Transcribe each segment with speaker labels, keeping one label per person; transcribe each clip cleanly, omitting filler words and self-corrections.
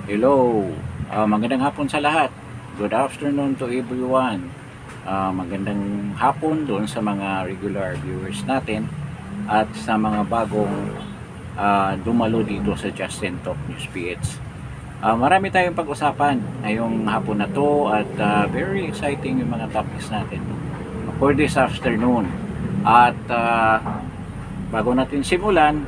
Speaker 1: Hello, magandang hapon sa lahat. Good afternoon to everyone. Magandang hapon doon sa mga regular viewers natin at sa mga bagong dumalo dito sa Justin Talk News PH. Marami tayong pag-usapan ngayong hapon na to at very exciting yung mga topics natin for this afternoon. At bago natin simulan,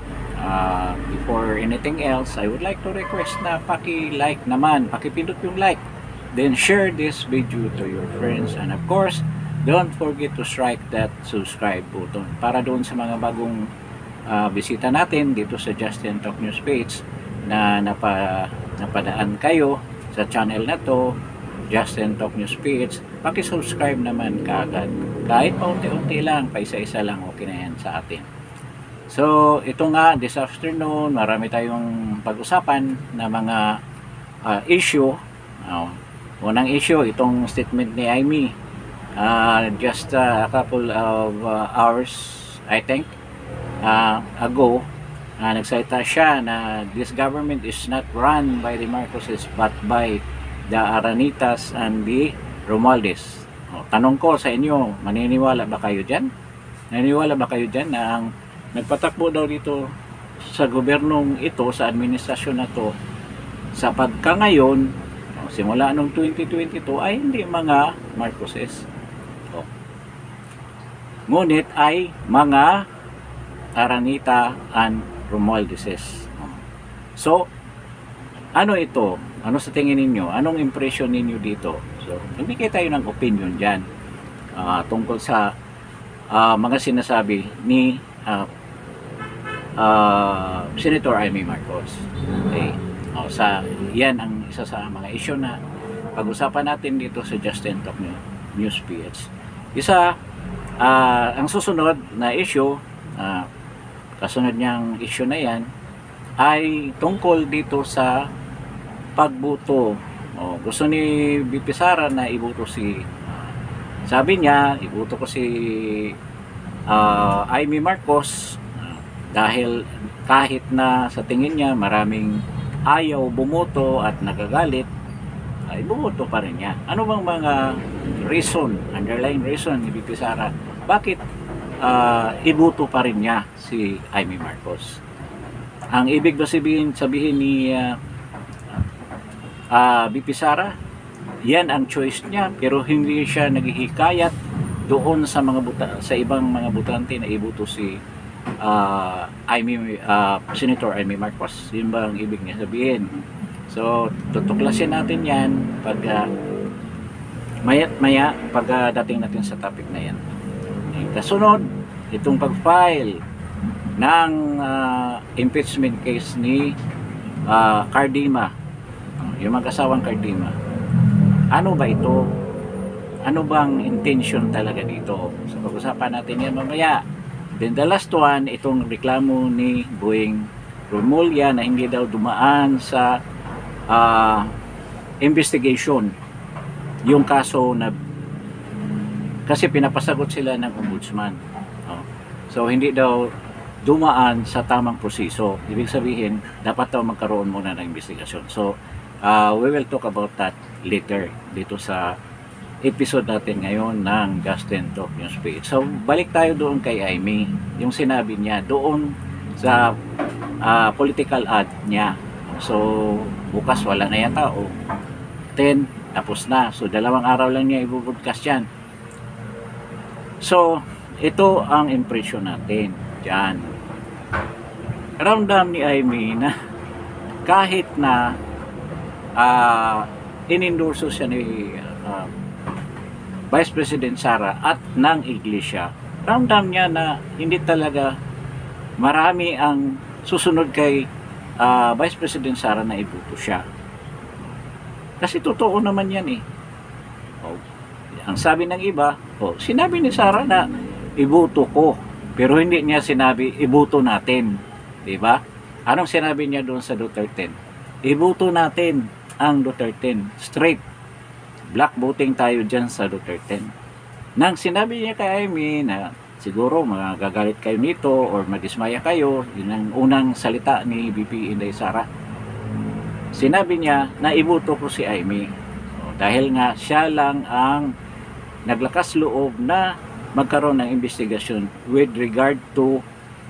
Speaker 1: before anything else, I would like to request na paki-like naman, paki-pindot yung like, then share this video to your friends, and of course, don't forget to strike that subscribe button para doon sa mga bagong bisita natin dito sa Justin Talk News page na napadaan kayo sa channel na to, Justin Talk News page, paki-subscribe naman kaagad. Kahit paunti-unti lang, paisa-isa lang, okay na yan sa atin. So, ito nga, this afternoon, marami tayong pag-usapan na mga issue. Unang issue, itong statement ni Amy. Just a couple of hours, I think, ago, nagsalita siya na this government is not run by the Marcoses but by the Aranitas and the Romualdez. Tanong ko sa inyo, maniniwala ba kayo dyan? Naniniwala ba kayo dyan na ang nagpatakbo daw dito sa gobernong ito, sa administrasyon na to, sa pagkangayon, simula noong 2022, ay hindi mga Marcoses. Ngunit ay mga Aranita and Romualdezes. So, ano ito? Ano sa tingin ninyo? Anong impression ninyo dito? So, nagbigay tayo ng opinion dyan tungkol sa mga sinasabi ni Senator Amy Marcos. Okay. Yan ang isa sa mga issue na pag-usapan natin dito sa Justin Talk News PH. Ang susunod na issue, kasunod niyang issue na yan, ay tungkol dito sa pagbuto. Gusto ni BP Sara na ibuto sabi niya, ibuto ko si Amy Marcos dahil kahit na sa tingin niya maraming ayaw bumoto at nagagalit, ay bumoto pa rin niya. Ano bang mga reason, underlying reason ni BP Sara bakit ibuto pa rin niya si Amy Marcos? Ang ibig ba sabihin ni BP Sara, yan ang choice niya, pero hindi siya naghihikayat doon sa ibang mga butante na ibuto si Senator Amy Marcos. Yun ba ang ibig niya sabihin? So, tutuklasin natin yan pag maya't maya pagdating natin sa topic na yan. Kasunod, itong pag-file ng impeachment case ni Cardima, yung mag-asawang Cardima. Ano ba ito? Ano bang intention talaga dito? So, pag-usapan natin yan mamaya. Then the last one, itong reklamo ni Boying Romulya na hindi daw dumaan sa investigation yung kaso na kasi pinapasagot sila ng ombudsman. So hindi daw dumaan sa tamang proseso. Ibig sabihin, dapat daw magkaroon muna ng investigation. So we will talk about that later dito sa episode natin ngayon ng Justin Talk News page. So, balik tayo doon kay Amy. Yung sinabi niya doon sa political ad niya. So, bukas wala na yata o 10, tapos na. So, 2 araw lang niya i-broadcast yan. So, ito ang impression natin dyan. Ramdam ni Amy na kahit na inendorso siya ni Vice President Sara at ng Iglesia, ramdam niya na hindi talaga marami ang susunod kay Vice President Sara na ibuto siya. Kasi totoo naman yan eh. Ang sabi ng iba, sinabi ni Sara na ibuto ko, pero hindi niya sinabi ibuto natin. Diba? Anong sinabi niya doon sa Duterte? Ibuto natin ang Duterte. Straight. Black voting tayo dyan sa Duterte. Nang sinabi niya kay Amy na siguro magagalit kayo nito or madismaya kayo, yun ang unang salita ni BP Inday Sara. sinabi niya na iboto ko si Amy. Dahil nga siya lang ang naglakas loob na magkaroon ng investigasyon with regard to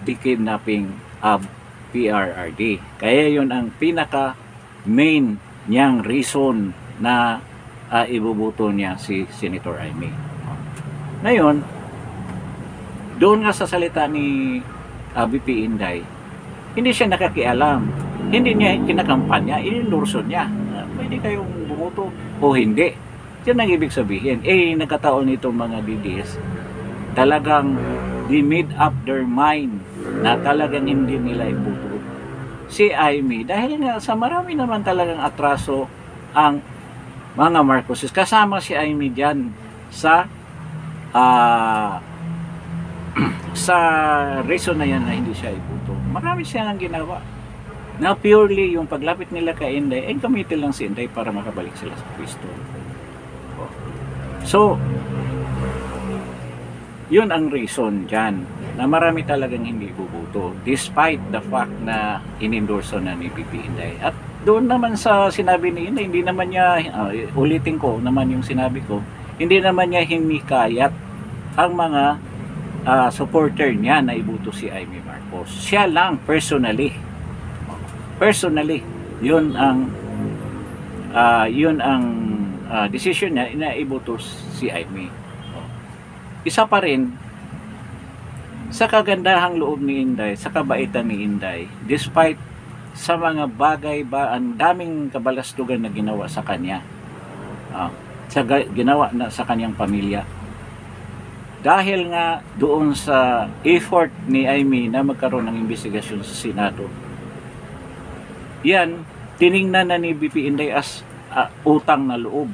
Speaker 1: the kidnapping of PRRD. Kaya yun ang pinaka main niyang reason na ibubuto niya si Senator Amy. Ngayon, doon nga sa salita ni BP Inday, hindi siya nakakialam. Hindi niya kinakampanya, inendorso niya. Pwede kayong bumuto o hindi. Yan ang ibig sabihin. Nagkataon itong mga DDS, talagang they made up their mind na talagang hindi nila ibuto si Amy. Dahil nga sa marami naman talagang atraso ang mga Marcoses. Kasama si Amy dyan sa sa reason na yan na hindi siya ibuto. Marami siya nang ginawa na purely yung paglapit nila kay Inday, gamitin lang si Inday para makabalik sila sa Kristo. So, yun ang reason dyan na marami talagang hindi bubuto despite the fact na inendorso na ni BP Inday. At doon naman sa sinabi ni Inday, hindi naman niya, ulitin ko naman yung sinabi ko, hindi naman niya hinikayat ang mga supporter niya na ibuto si Amy Marcos. Siya lang personally, yun ang decision niya na ibuto si Amy. Isa pa rin sa kagandahang loob ni Inday, sa kabaitan ni Inday, despite sa mga bagay ang daming kabalastugan na ginawa sa kanya, ginawa na sa kanyang pamilya, dahil nga doon sa effort ni Amy na magkaroon ng investigasyon sa Senado, yan tiningnan na ni BP Inday as utang na loob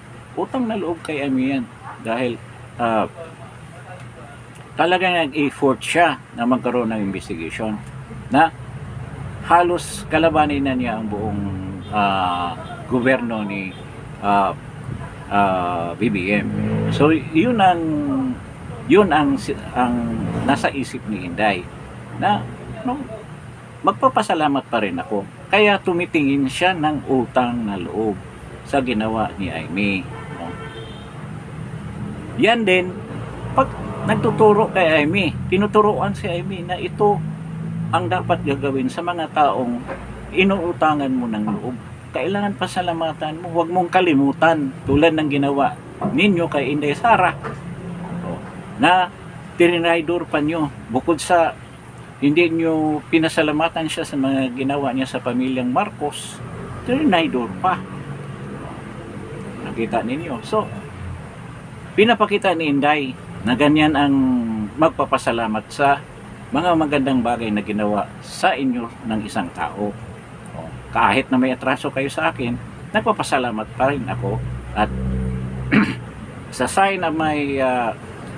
Speaker 1: kay Amy yan, dahil talagang nag-effort siya na magkaroon ng investigation na halos kalabanin na niya ang buong gobyerno ni BBM. So yun ang nasa isip ni Inday na magpapasalamat pa rin ako. Kaya tumitingin siya ng utang na loob sa ginawa ni Amy. Yan din, pag nagtuturo kay Amy, tinuturuan si Amy na ito ang dapat gagawin sa mga taong inuutangan mo ng loob. Kailangan pasalamatan mo, huwag mong kalimutan, tulad ng ginawa ninyo kay Inday Sara, na tinraidor pa nyo. Bukod sa hindi nyo pinasalamatan siya sa mga ginawa niya sa pamilyang Marcos, tinraidor pa. Nakita ninyo. So, pinapakita ni Inday na ganyan ang magpapasalamat sa mga magandang bagay na ginawa sa inyo ng isang tao. Kahit na may atraso kayo sa akin, nagpapasalamat pa rin ako. At sa sign of my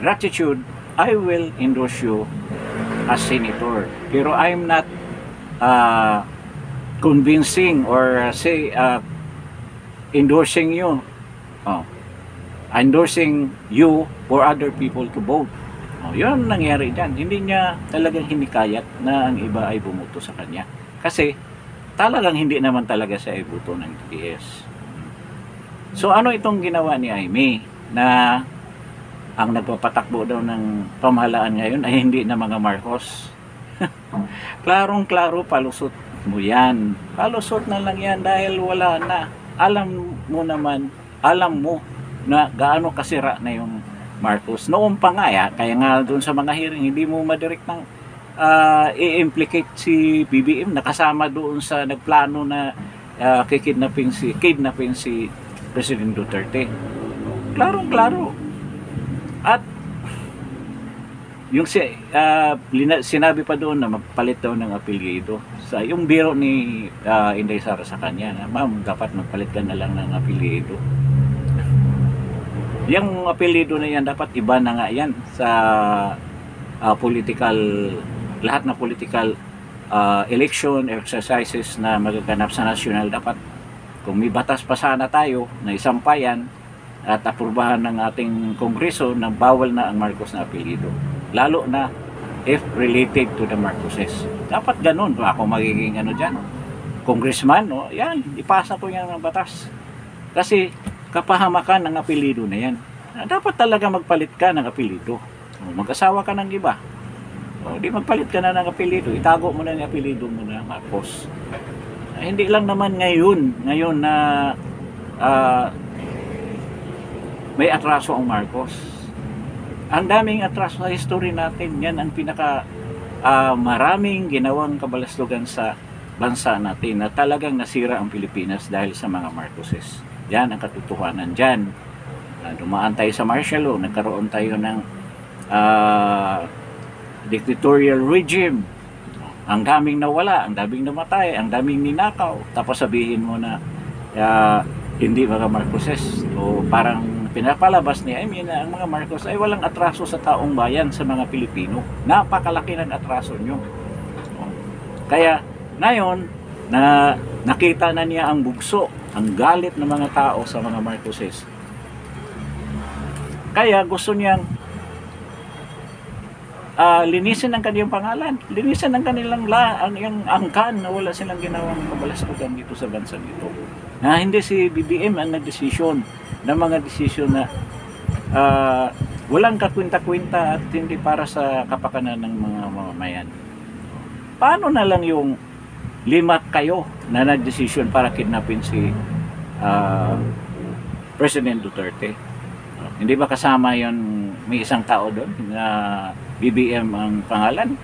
Speaker 1: gratitude, I will endorse you as senator. Pero I'm not convincing or endorsing you. Endorsing you for other people to vote. Yun ang nangyari dyan. Hindi niya talagang hinikayat na ang iba ay bumuto sa kanya. Kasi talagang hindi naman talaga siya ibuto ng DDS. So ano itong ginawa ni Amy na ang nagpapatakbo daw ng pamahalaan ngayon ay hindi na mga Marcos? Klarong-klaro, palusot mo yan. Palusot na lang yan dahil wala na. Alam mo na gaano kasira na yung Marcos. Noon pa nga, kaya nga doon sa mga hearing, hindi mo madirect ng i-implicate si BBM, nakasama doon sa nagplano na kidnapping si President Duterte. Klarong-klaro. At yung sinabi pa doon na magpalit daw ng apelyido. Sa yung biro ni Inday Sara sa kanya, na ma'am, dapat magpalit ka na lang ng apelyido. Yung apelyido na yan, dapat iba na nga yan sa lahat na political election exercises na magaganap sa national. Dapat kung may batas pa sana tayo na isampayan at aprubahan ng ating kongreso na bawal na ang Marcos na apelyido, lalo na if related to the Marcoses. Dapat ganun. Ako magiging ano dyan, congressman, no? Yan, ipasa ko yan ng batas. Kasi kapahamakan ng apelido na yan. Dapat talaga magpalit ka ng apelido. Mag-asawa ka ng iba. Di magpalit ka na ng apelido. Itago mo na yung apelido mo na Marcos. Hindi lang naman ngayon na may atraso ang Marcos. Ang daming atraso sa history natin. Yan ang pinaka maraming ginawang kabalastugan sa bansa natin na talagang nasira ang Pilipinas dahil sa mga Marcoses. Yan ang katotohanan dyan. Dumaan tayo sa martial law, nagkaroon tayo ng dictatorial regime. Ang daming nawala, ang daming namatay, ang daming ninakaw. Tapos sabihin mo na hindi mga Marcoses. O parang pinapalabas niya, na ang mga Marcos ay walang atraso sa taong bayan, sa mga Pilipino. Napakalaki ng atraso nyo. Kaya ngayon na nakita na niya ang bugso, ang galit ng mga tao sa mga Marcoses. Kaya gusto niyang linisin ang kanilang pangalan, linisin ang kanilang ang angkan na wala silang ginawang kabalastugan dito sa bansa dito. Na hindi si BBM ang nagdesisyon ng mga desisyon na walang kakwinta-kwinta at hindi para sa kapakanan ng mga mamamayan. Paano na lang yung 5 kayo na nagdesisyon para kidnapin si President Duterte? Hindi ba kasama yon, may isang tao doon na BBM ang pangalan,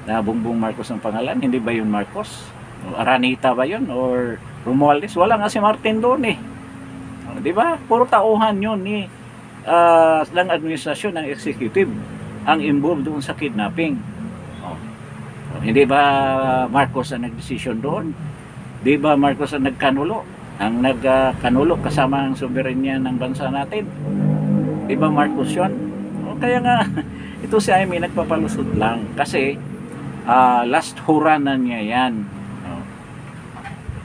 Speaker 1: na Bongbong Marcos ang pangalan? Hindi ba yun Marcos? Aranita ba yun? Or Romualdez? Wala nga si Martin doon eh. Di ba? Puro tauhan yun ni ng administrasyon, ng executive ang involved doon sa kidnapping. Hindi ba Marcos ang nagdesisyon doon? Di ba Marcos ang nagkanulo? Ang nagkanulo kasama ang soberenya ng bansa natin? Di ba Marcos yun? Kaya nga ito si Amy nagpapalusot lang kasi last hura na niya yan.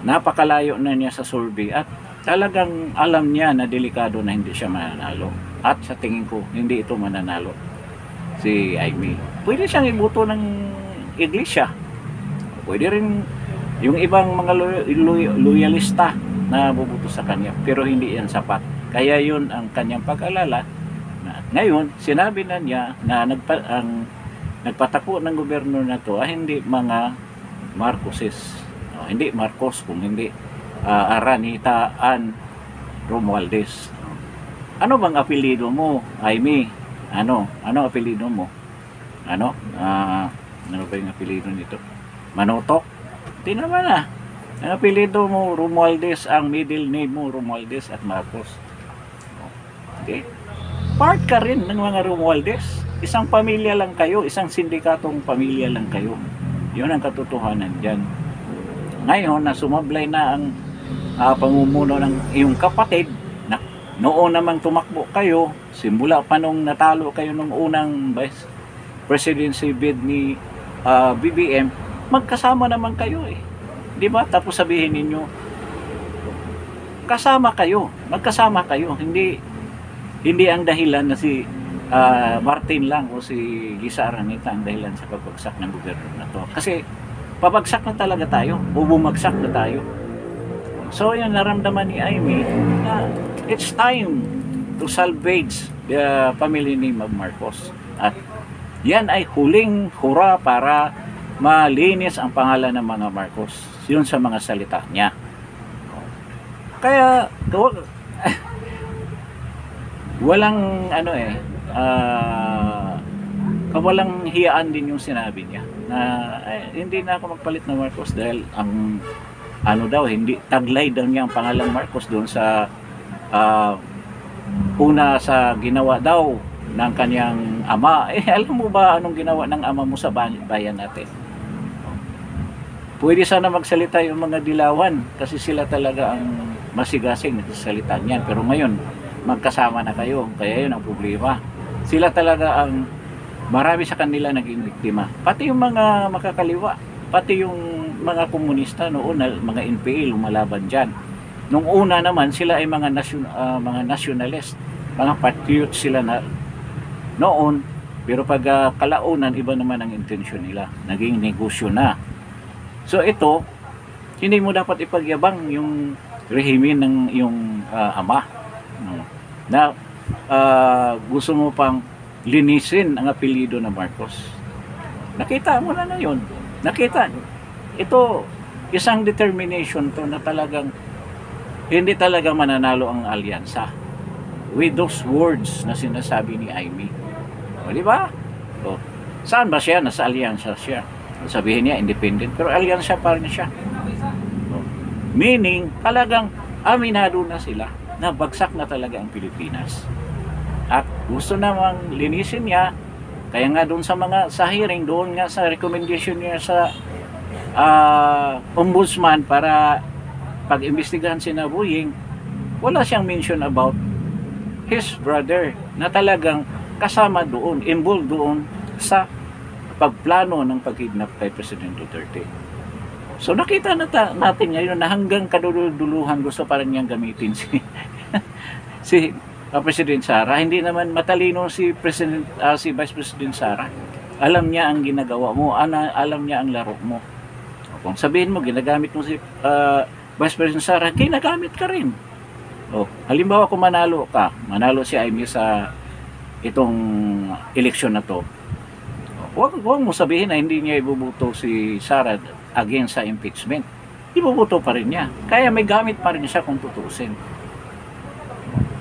Speaker 1: Napakalayo na niya sa survey at talagang alam niya na delikado na hindi siya mananalo. At sa tingin ko, hindi ito mananalo si Amy. Pwede siyang ibuto ng iglesia. Pwede rin yung ibang mga loyalista na bubuto sa kanya. Pero hindi yan sapat. Kaya yun ang kanyang pag-alala. Ngayon, sinabi na niya na nagpatako ng gobyerno na to ay hindi mga Marcoses. Hindi Marcos, kung hindi Aranita Ann Romualdez. Ano bang apelido mo, Amy? Ano apelido mo? Ano ba yung apelido nito? Manotok? Hindi naman ah. Ang apelido mo, Romualdez, ang middle name mo, Romualdez at Marcos. Okay? Part ka rin ng mga Romualdez. Isang pamilya lang kayo, isang sindikatong pamilya lang kayo. Yun ang katotohanan dyan. Ngayon, na sumablay na ang pamumuno ng iyong kapatid, na noon namang tumakbo kayo, simula pa nung natalo kayo nung unang vice presidency bid ni BBM, magkasama naman kayo eh. Di ba? Tapos sabihin ninyo, magkasama kayo. Hindi ang dahilan na si Martin lang o si Lisa Araneta ang dahilan sa pagbagsak ng gobyerno na to. Kasi pabagsak na talaga tayo, o bumagsak na tayo. So yan, naramdaman ni Amy na it's time to salvage the family name of Marcos. At yan ay huling hura para malinis ang pangalan ng mga Marcos. Yun sa mga salita niya. Kaya walang kawalang hiyaan din yung sinabi niya na hindi na ako magpalit ng Marcos dahil ang hindi taglay daw niya ang pangalan Marcos doon sa una sa ginawa daw ng kanyang ama. Alam mo ba anong ginawa ng ama mo sa bayan natin? Pwede sana magsalita yung mga dilawan kasi sila talaga ang masigasing nagsasalita niyan. Pero ngayon, magkasama na kayo. Kaya yun ang problema. Sila talaga ang marami sa kanila naging biktima. Pati yung mga makakaliwa, pati yung mga komunista noon, mga NPA lumalaban dyan. Nung una naman, sila ay mga nationalist, mga patriots sila na noon. Pero pag kalaunan, iba naman ang intensyon nila. Naging negosyo na. So ito, Hindi mo dapat ipagyabang yung rehimen ng yung ama. No? Na gusto mo pang linisin ang apelyido ng Marcos. Nakita mo na yun. Nakita. Ito, isang determination to na talagang hindi talaga mananalo ang alyansa with those words na sinasabi ni Amy. O, di ba? O, saan ba siya? Nasa alyansa siya. Sabihin niya, independent, pero alyansa pa rin siya. O, meaning, talagang aminado na sila na bagsak na talaga ang Pilipinas. At gusto namang linisin niya, kaya nga doon sa hearing, doon nga sa recommendation niya sa ombudsman para pag-imbestigahan si Buying, wala siyang mention about his brother na talagang kasama doon, involved doon sa pagplano ng pag-kidnap kay President Duterte. So nakita natin ngayon na hanggang kaduduluhan gusto pa rin niyang gamitin si President Sara. Hindi naman matalino si Vice President Sara. Alam niya ang ginagawa mo, alam niya ang laro mo. Kung sabihin mo ginagamit mo si Vice President Sara, ginagamit ka rin. Oh, halimbawa kung manalo si Amy sa itong eleksyon na to, huwag mo sabihin na hindi niya ibubuto si Sara against sa impeachment. Ibubuto pa rin niya. Kaya may gamit pa rin siya kung tutusin.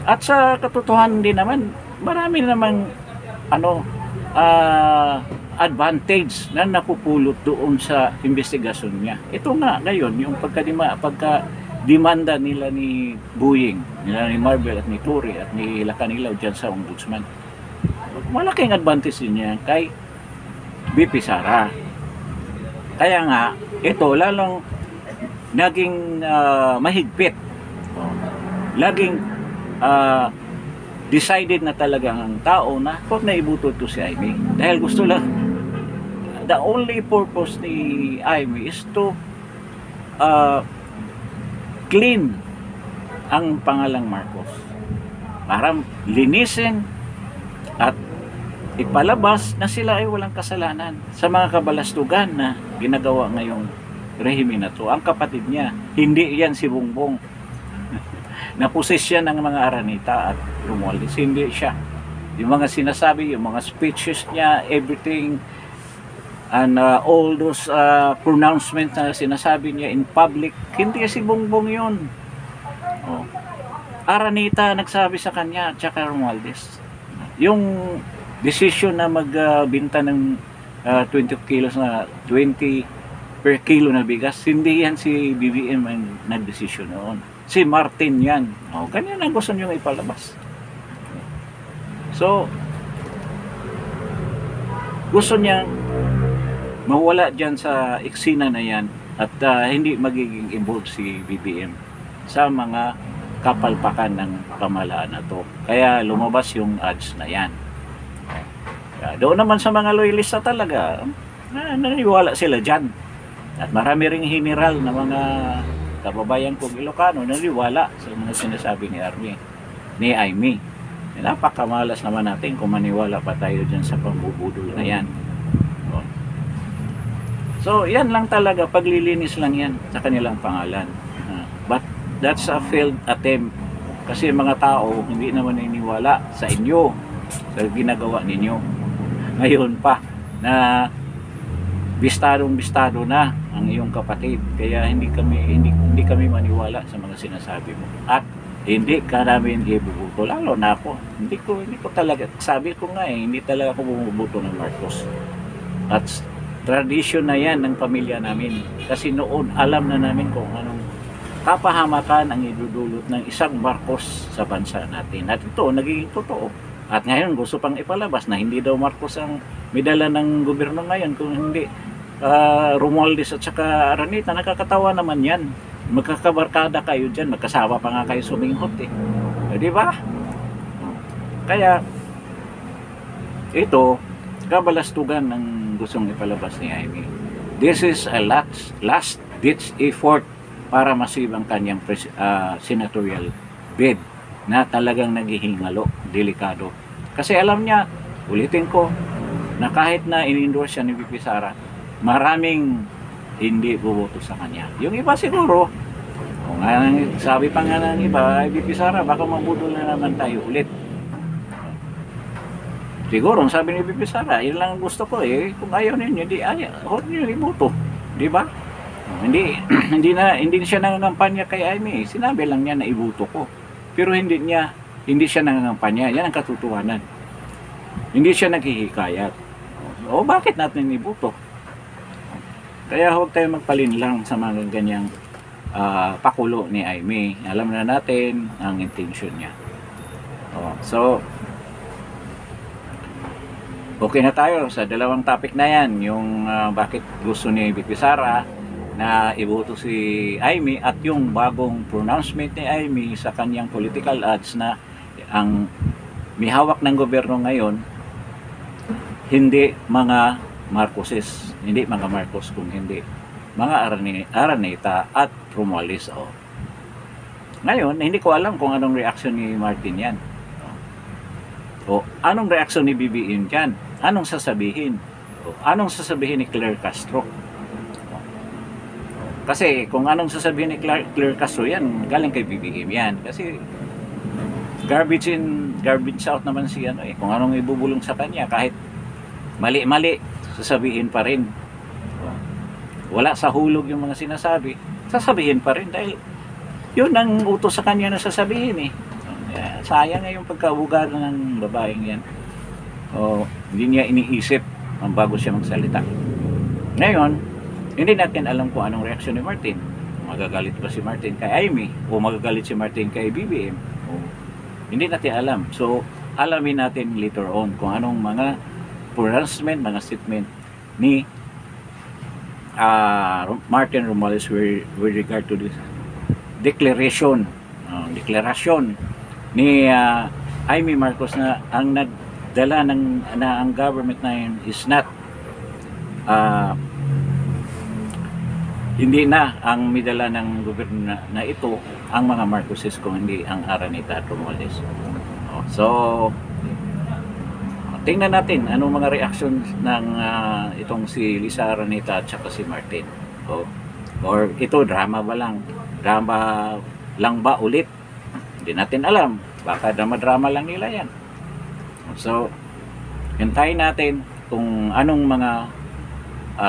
Speaker 1: At sa katotohanan din naman, marami namang advantage na napupulot doon sa investigasyon niya. Ito nga ngayon, yung pagka-demanda nila ni Buying, nila ni Marvel at ni Turi at ni Lacanilaw dyan sa ombudsman. Malaking advantage din niya kay BP Sara. Kaya nga, ito lalong naging mahigpit. Laging decided na talagang ang tao na huwag na ibuto to si Amy. Dahil gusto lang, the only purpose ni Amy is to clean ang pangalang Marcos. Para linisin at ipalabas na sila ay walang kasalanan sa mga kabalastugan na ginagawa ngayong rehimen na to. Ang kapatid niya, hindi yan si Bongbong. Naposes siya ng mga Aranita at Romualdez, hindi siya. Yung mga sinasabi, yung mga speeches niya, everything, and all those pronouncements na sinasabi niya in public, hindi si Bongbong yun. Oh. Aranita nagsabi sa kanya, tsaka Romualdez. Yung decision na magbinta ng 20 kilos na 20 per kilo na bigas, hindi yan si BBM ang nagdesisyon noon. Si Martin yan. O, ganyan ang gusto nyo ipalabas. So, gusto niya mawala dyan sa eksena na yan at hindi magiging involved si BBM sa mga kapalpakan ng pamahalaan na to. Kaya lumabas yung ads na yan. Doon naman sa mga loyalista talaga, naniwala sila dyan. At marami ring general na mga kababayan kong Ilocano naniwala sa mga sinasabi ni Amy. Napakamalas naman natin kung maniwala pa tayo dyan sa pambubudol na yan. So, yan lang talaga, paglilinis lang yan sa kanilang pangalan. But that's a failed attempt kasi mga tao hindi naman naniniwala sa inyo, sa ginagawa ninyo. Ngayon pa na bistado na ang iyong kapatid, kaya hindi kami maniwala sa mga sinasabi mo at hindi ka namin ibubuto. Lalo na ako, hindi ko talaga, sabi ko nga hindi talaga ako bumubuto ng Marcos. At tradisyon na yan ng pamilya namin kasi noon alam na namin kung anong kapahamakan ang idudulot ng isang Marcos sa bansa natin, at ito nagiging totoo. At ngayon gusto pang ipalabas na hindi daw Marcos ang medala ng gobyerno ngayon, kung hindi Romualdez at saka Aranita. Nakakatawa naman yan, magkakabarkada kayo dyan, magkasama pa nga kayo suminghot di ba? Kaya ito kabalastugan ng gustong ipalabas ni Amy. This is a last ditch effort para masave ang kanyang senatorial bid na talagang naghihingalo, delikado. Kasi alam niya, ulitin ko, na kahit na in-endorse siya ni VP Sara, maraming hindi boboto sa kanya. Yung iba siguro, kung sabi pa nga ng iba, ay VP Sara, baka mabudol na naman tayo ulit. Siguro, ang sabi ni VP Sara, yun lang ang gusto ko eh. Kung ayaw ninyo, huwag nyo iboto. Di ba? Hindi, hindi siya nangangampanya kay Amy. Sinabi lang niya na iboto ko. Pero hindi siya nangangampanya. Yan ang katotohanan. Hindi siya naghihikayat. O bakit natin iboto? Kaya huwag tayo magpalinlang sa mga ganyang pakulo ni Amy. Alam na natin ang intention niya. So, okay na tayo sa dalawang topic na yan. Yung bakit gusto ni VP Sara na iboto si Amy at yung bagong pronouncement ni Amy sa kanyang political ads na ang may hawak ng gobyerno ngayon hindi mga Marcoses, hindi mga Marcos, kung hindi mga Araneta at Romualdez. Ngayon, hindi ko alam kung anong reaction ni Martin yan. O anong reaction ni BBM dyan? Anong sasabihin? O anong sasabihin ni Claire Castro? Kasi kung anong sasabihin ni Claire Castro yan, galing kay BBM yan. Kasi garbage in, garbage out naman si ano eh. Kung anong ibubulong sa kanya, kahit mali-mali, sasabihin pa rin. Wala sa hulog yung mga sinasabi, sasabihin pa rin dahil yun ang utos sa kanya na sasabihin eh. Sayang nga yung pagkabuga ng babaeng yan. Hindi niya iniisip ang bago siya magsalita. Ngayon, hindi natin alam kung anong reaksyon ni Martin. Magagalit ba si Martin kay Amy o magagalit si Martin kay BBM? Hindi natin alam. So, alamin natin later on kung anong mga pronouncement, mga statement ni Martin Romualdez with regard to this declaration ni Amy Marcos na ang nagdala na ang government na yun is not hindi na ang midala ng gobyerno na ito ang mga Marcoses kung hindi ang Araneta at Romualdez. So tingnan natin anong mga reaction ng itong si Lisa Araneta at saka si Martin. Or ito drama ba lang? Drama lang ba ulit? Hindi natin alam. Baka drama-drama lang nila yan. So hintayin natin kung anong mga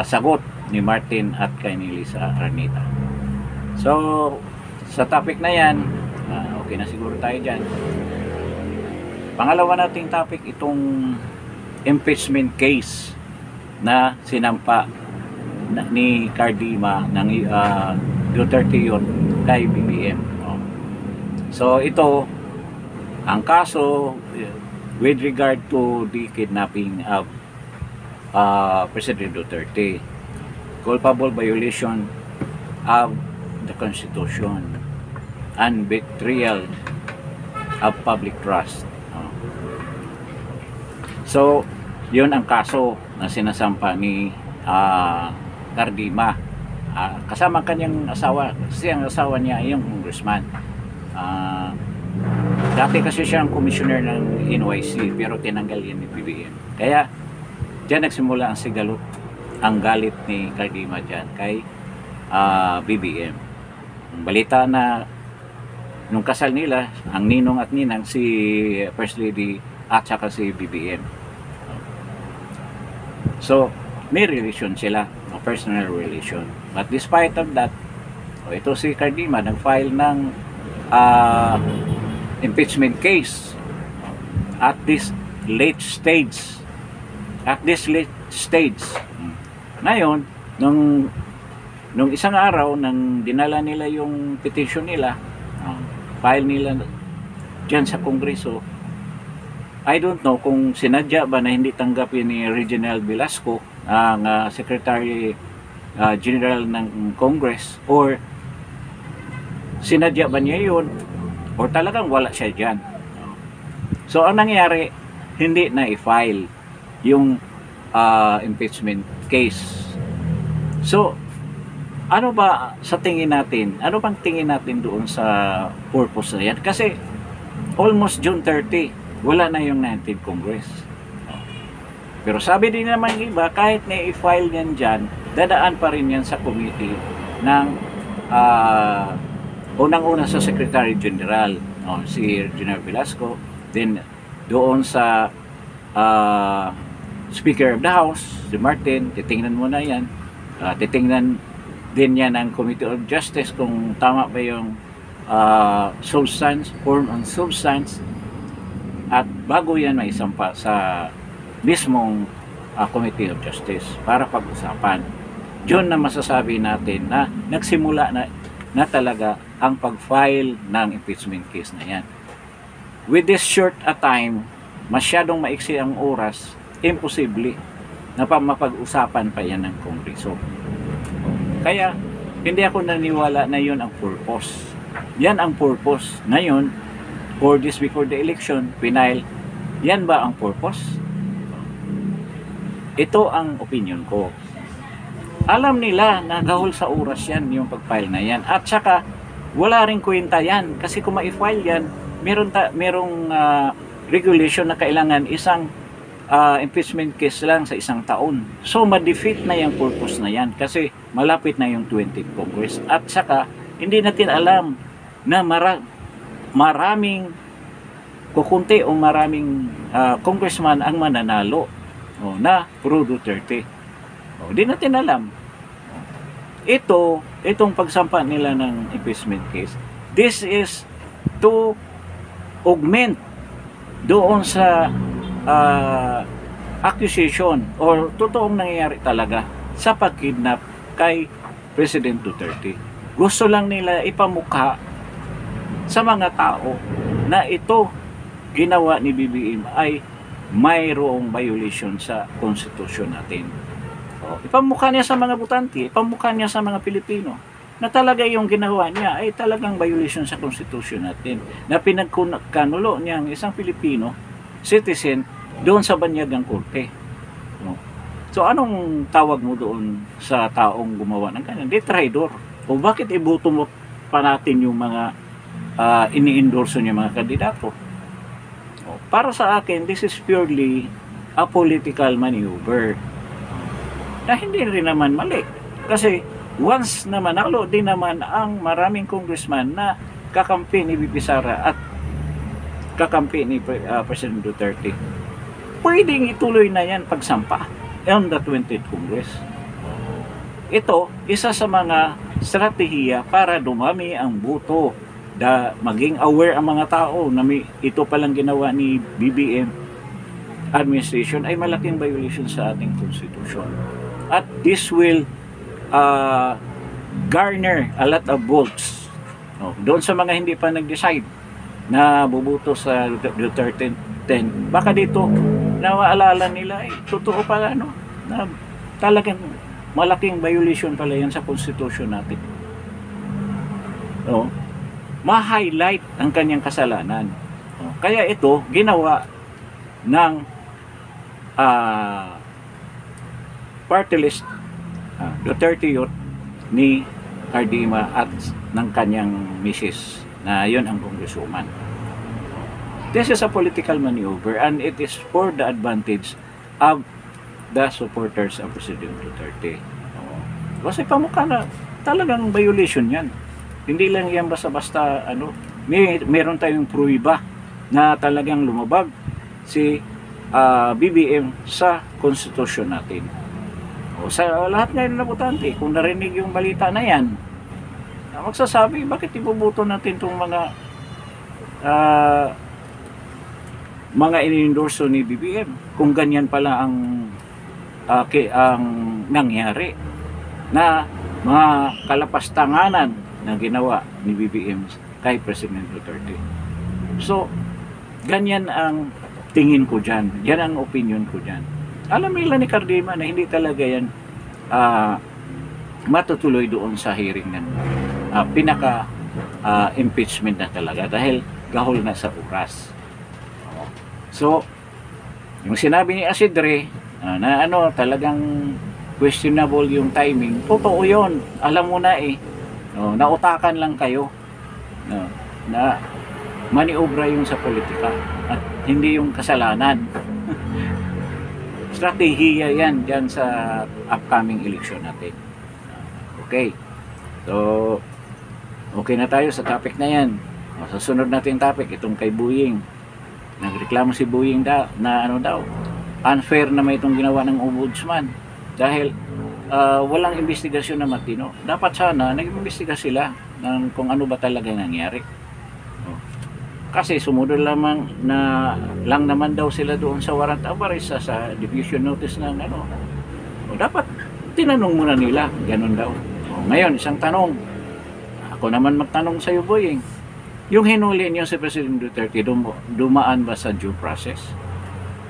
Speaker 1: sagot ni Martin at kay ni Lisa Araneta. So sa topic na yan, okay na siguro tayo dyan. Pangalawa nating topic, itong impeachment case na sinampa ni Cardima ng Duterte yun kay BBM. So ito ang kaso with regard to the kidnapping of President Duterte, culpable violation of the Constitution and betrayal of public trust. So, yun ang kaso na sinasampa ni Cardima. Kasama kanyang asawa, kasi ang asawa niya ay yung congressman. Dati kasi siya ang commissioner ng NYC, pero tinanggal yan ni BBM. Kaya, diyan nagsimula ang sigalot, ang galit ni Cardima dyan kay BBM. Ang balita na nung kasal nila, ang ninong at ninang si First Lady at saka si BBM. So, may relation sila, a personal relation. But despite of that, ito si Cardima nag-file ng impeachment case at this late stage. Ngayon, nung isang araw nang dinala nila yung petition nila, file nila dyan sa Kongreso, I don't know kung sinadya ba na hindi tanggapin ni Reginald Velasco, ang Secretary General ng Congress, or sinadya ba niya yun, or talagang wala siya dyan. So ang nangyari, hindi na i-file yung impeachment case. So ano ba sa tingin natin? Ano bang tingin natin doon sa purpose na yan? Kasi almost June 30, wala na yung 19th Congress. Pero sabi din naman ng iba, kahit na i-file yan dyan, dadaan pa rin yan sa committee ng unang-una sa Secretary General, si General Velasco, then doon sa Speaker of the House, si Martin, titingnan mo na yan. Titingnan din yan ang Committee of Justice kung tama ba yung substance, form on substance, at bago yan may isampa sa mismong Committee of Justice para pag-usapan. Diyon na masasabi natin na nagsimula na talaga ang pag-file ng impeachment case na yan. With this short a time, masyadong maiksi ang oras, imposible na mapag-usapan pa yan ng Kongreso. Kaya, hindi ako naniwala na yun ang purpose. Yan ang purpose. Ngayon, 4 days before the election, final, yan ba ang purpose? Ito ang opinion ko. Alam nila na gahol sa oras yan, yung pag-file na yan. At saka, wala rin kwenta yan. Kasi kung ma-file yan, merong regulation na kailangan isang impeachment case lang sa isang taon. So, ma-defeat na yung purpose na yan kasi malapit na yung 20th Congress. At saka, hindi natin alam na maraming kukunti o maraming congressman ang mananalo na pro Duterte. Hindi natin alam. Itong pagsampa nila ng impeachment case, this is to augment doon sa accusation or totoong nangyayari talaga sa pagkidnap kay President Duterte. Gusto lang nila ipamukha sa mga tao na ito ginawa ni BBM ay mayroong violation sa konstitusyon natin. Ipamukha niya sa mga butante, ipamukha niya sa mga Pilipino na talaga yung ginawa niya ay talagang violation sa konstitusyon natin, na pinagkanulo niya ang isang Pilipino citizen doon sa banyagang korte. So anong tawag mo doon sa taong gumawa ng ganyan? Di traidor. O bakit ibuto mo pa natin yung mga ini-endorso niya mga kandidato? Para sa akin, this is purely a political maneuver na hindi rin naman mali. Kasi once na manalo din naman ang maraming congressman na kakampi ni Bibi Sara at kakampi ni President Duterte, pwedeng ituloy na yan pagsampa on the 20th Congress. Ito, isa sa mga strategiya para dumami ang boto, maging aware ang mga tao na ito palang ginawa ni BBM administration ay malaking violation sa ating constitution. At this will garner a lot of votes doon sa mga hindi pa nag-decide na bubuto sa Duterte 10. Baka dito nawaalala nila totoo pala na talagang malaking violation pala yan sa constitution natin. Ma-highlight ang kanyang kasalanan. Kaya ito ginawa ng party list Duterte Youth ni Cardima at ng kanyang misis na yun ang congresswoman. This is a political maneuver and it is for the advantage of the supporters of President Duterte. Kasi pamukha na talagang violation yan. Hindi lang yan basta-basta meron tayong pruiba na talagang lumabag si BBM sa konstitusyon natin. Sa lahat ngayon na botante, kung narinig yung balita na yan, magsasabi, bakit ibubuto natin itong mga in-endorso ni BBM kung ganyan pala ang nangyari na mga kalapastanganan na ginawa ni BBM kay President Duterte. So, ganyan ang tingin ko dyan. Yan ang opinion ko dyan. Alam nila ni Cardima na hindi talaga yan matutuloy doon sa hearing ng pinaka-impeachment na talaga dahil gahol na sa oras. So, yung sinabi ni Asidre na talagang questionable yung timing, totoo yun. Alam mo na nautakan lang kayo na maniobra yung sa politika at hindi yung kasalanan. strategiya yan dyan sa upcoming election natin. Okay. So, okay na tayo sa topic na yan. Sa sunod natin topic, itong kay Buying. Nagreklamo si Buying na ano daw, unfair na may itong ginawa ng ombudsman. Dahil walang investigasyon na matino. Dapat sana, nag-imbestiga sila ng kung ano ba talaga nangyari. Kasi sumunod lang naman daw sila doon sa warrant of arrest sa diffusion notice ng ano. Dapat tinanong muna nila, ganun daw. Ngayon, isang tanong. Ako naman magtanong sa iyo, Boying. Yung hinuli niyo si President Duterte, dumaan ba sa due process?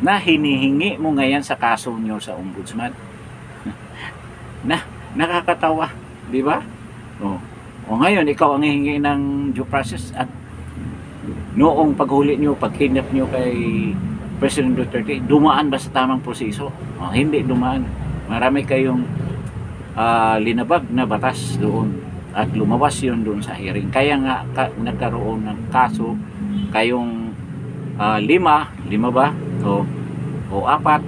Speaker 1: Na hinihingi mo ngayon sa kaso niyo sa ombudsman? Nakakatawa, di ba? O ngayon, ikaw ang hihingi ng due process at noong paghuli nyo, pag-kidnap nyo kay President Duterte, dumaan ba sa tamang proseso? Hindi dumaan. Marami kayong linabag na batas doon at lumabas yun doon sa hearing. Kaya nga nagkaroon ng kaso kayong lima ba? O apat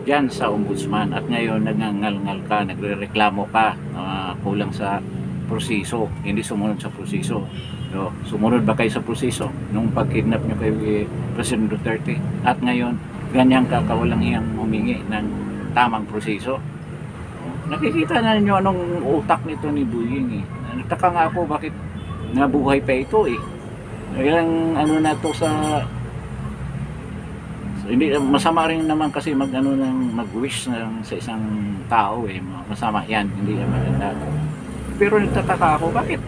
Speaker 1: dyan sa ombudsman at ngayon nagngangal-ngal ka, nagre-reklamo ka kulang sa proseso, hindi sumunod sa proseso. So, sumunod ba kayo sa proseso nung pag-kidnap nyo kay President Duterte? At ngayon, ganyan kawalang iyang humingi ng tamang proseso. Nakikita na ninyo anong utak nito ni Buying. Nagtaka nga ako bakit nabuhay pa ito eh. Ilang ano na to sa hindi masama rin naman kasi mag-wish sa isang tao eh. Masama yan, hindi naman maganda. Pero nagtataka ako bakit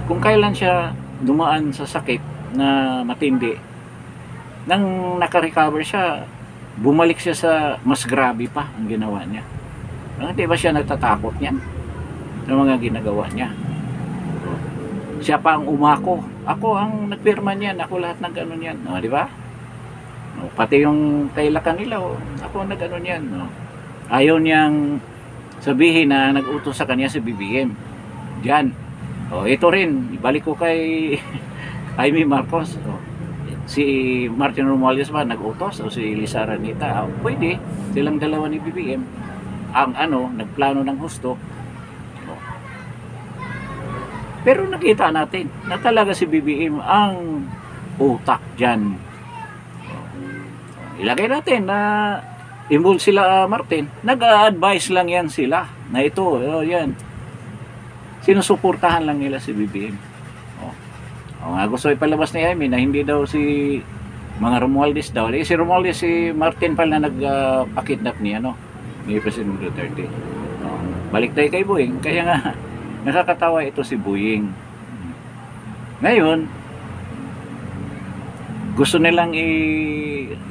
Speaker 1: kung kailan siya dumaan sa sakit na matindi, nang nakarecover siya, bumalik siya sa mas grabe pa ang ginawa niya. Hindi ba siya natatakot niyan ng mga ginagawa niya? Siya pa ang umako. Ako ang nagpirma niyan, ako lahat ng gano'n yan. Di ba? Pati yung kailakan nila, ako ang nag-ano niyan. Ayaw niyang sabihin na nag-utos sa kanya si BBM. Diyan. Ito rin, ibalik ko kay Jaime Marcos. Si Martin Romualdez ba nag-utos o si Lisa Aranita? Pwede, silang dalawa ni BBM ang nagplano ng husto. Pero nakita natin na talaga si BBM ang utak dyan. Ilagay natin na involved sila Martin, nag-a-advise lang yan sila na ito, yan. Sinusuportahan lang nila si BBM. Gusto ipalabas ni Jaime na hindi daw si mga Romualdez daw. Si Romualdez, si Martin pala na nagpakidnap ni President Duterte. Balik tayo kay Buying. Kaya nga, nakakatawa ito si Buying. Ngayon, gusto nilang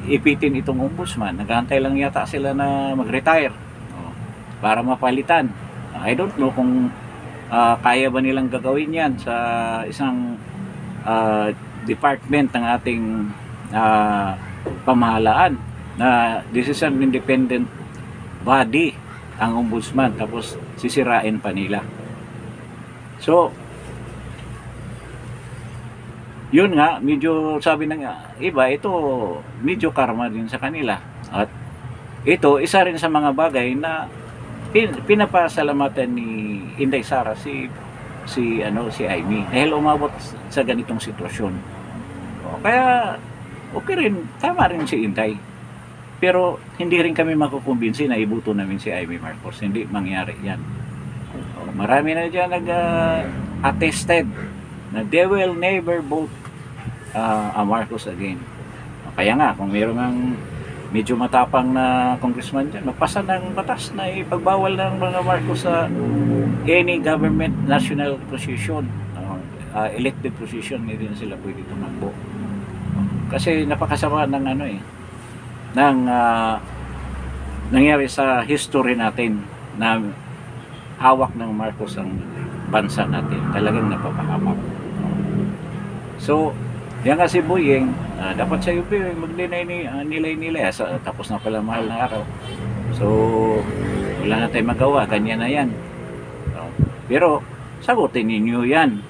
Speaker 1: ipitin itong ombudsman. Nagantay lang yata sila na mag-retire para mapalitan. I don't know kung kaya ba nilang gagawin yan sa isang department ng ating pamahalaan na this is an independent body ang ombudsman tapos sisirain pa nila. So yun nga, medyo sabi ng iba, ito medyo karma din sa kanila at ito isa rin sa mga bagay na pinapasalamatan ni Inday Sara si Jaime dahil umabot sa ganitong sitwasyon. Kaya okay rin, tama rin si Inday. Pero hindi rin kami makukumbinsi na ibuto namin si Jaime Marcos. Hindi mangyari yan. Marami na dyan nag-attested na they will never vote Marcos again. Kaya nga, kung mayroon ng medyo matapang na congressman dyan, magpasa ng batas na ipagbawal ng mga Marcos sa any government national position, elected position, hindi na sila pwede tumakbo. Kasi napakasama ng nangyari sa history natin na hawak ng Marcos ang bansa natin. Talagang napapahamak. So, yan nga si Buying, dapat sa UP mag-nilay-nilay. Tapos na pala mahal na araw. So, wala na tayong magawa. Ganyan na yan. Pero, sagutin ninyo yan.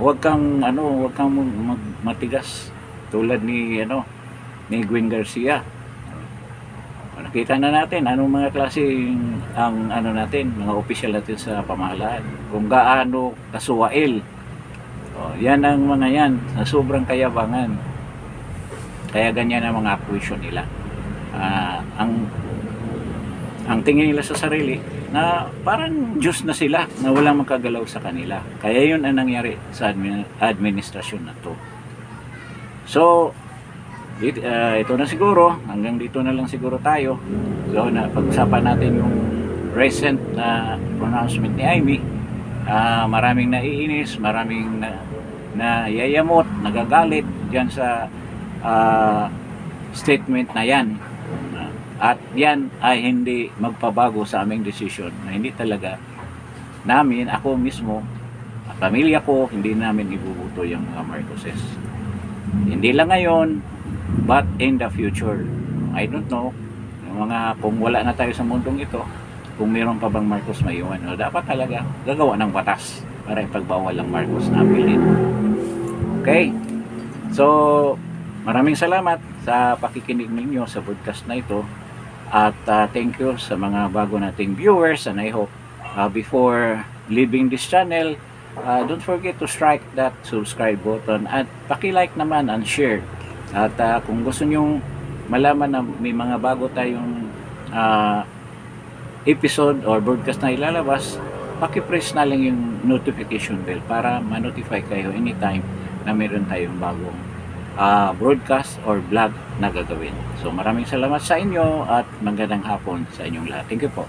Speaker 1: Huwag kang matigas tulad ni Gwen Garcia. kita na natin anong mga klase ang ano natin, mga opisyal natin sa pamahalaan. Kung gaano kasuwail. Yan ang mga yan, na sobrang kayabangan. Kaya ganyan ang mga acquisition nila. Ang tingin nila sa sarili na parang Diyos na sila, na walang makagalaw sa kanila. Kaya yun ang nangyari sa administrasyon na to. So, ito na siguro, hanggang dito na lang siguro tayo. So, pag-usapan natin yung recent na pronouncement ni Amy. Maraming naiinis, maraming yayamot, nagagalit dyan sa statement na yan. At yan ay hindi magpabago sa aming desisyon na hindi talaga namin, ako mismo, at pamilya ko, hindi namin ibubuto yung mga Marcoses. Hindi lang ngayon, but in the future. I don't know, yung kung wala na tayo sa mundong ito, kung mayroon pa bang Marcos maiwan, dapat talaga gagawa ng batas para ipagbawal ang Marcos na apelid. Okay? So, maraming salamat sa pakikinig ninyo sa podcast na ito. At thank you sa mga bago nating viewers, and I hope before leaving this channel, don't forget to strike that subscribe button at paki-like naman and share. At kung gusto nyong malaman na may mga bago tayong episode or broadcast na ilalabas, paki-press na lang yung notification bell para ma-notify kayo anytime na meron tayong bagong broadcast or vlog na gagawin. So maraming salamat sa inyo at magandang hapon sa inyong lahat. Thank you po.